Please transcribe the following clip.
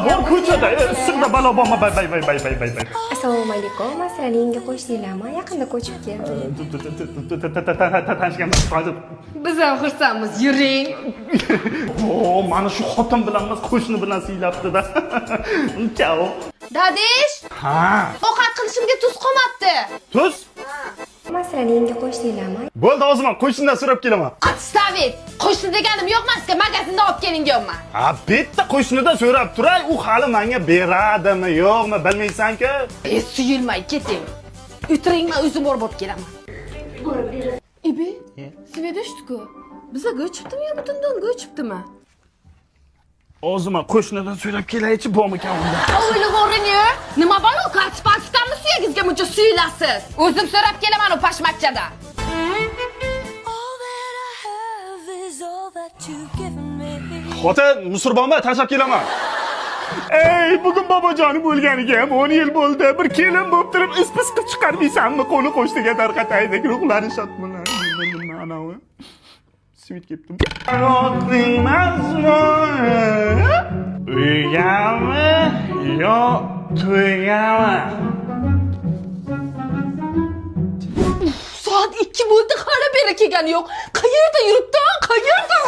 bor ko'chada, sirda balo borma, bay. Assalomu alaykum. Masalaning yangi qo'shninglarmi? Yaqinda ko'chib keldi. Tanishganmiz hozir. Biz ham xursandmiz, yuring. Mana shu xotin bilan emas, qo'shni bilan siylabdi-da. Chao. Dadish, Ha, ovqat qilishimga tuz qolmabdi. tuz. Masalaning yangi qo'shnilarmi? Bo'ldi, o'zim qo'shnidan so'rab kelaman. Отставить. Qo'shni deganim yo'q emas-ku, magazindan olib kelinganman. Ha, bitta qo'shnidan so'rab turay, u hali menga beradimi, yo'qmi, bilmaysan-ku. Suyulmay keting. O'tiring, men o'zim borib olib kelaman. Ibi, Svedeshku. Biza go'chibdimi yo butundan go'chibdimi? O'zim qo'shnidan so'rab kelaychi, bormikan unda? O'ylig'oring-yu. Nima balo, kartipaltikdanmi suyagizga buncha suyulasiz? O'zim so'rab kelaman u pashmakchadan. Xotin, musurbonma, tashlab kelaman. Ey, bugun bobojonim o'lganiga ham 10 yil bo'ldi. Bir kelin bo'lib turib, is-pis qilib chiqarmaysanmi? Qo'ni qo'shniga tarqataylik, ruhlari shod bo'lar. Nima anavi? Svit ketdim. Hayotning mazmuni uygami yo to'ygami? Soat 2 bo'ldi, hali beri kelgani yo'q. Qayerda yuribdi? Qayerda?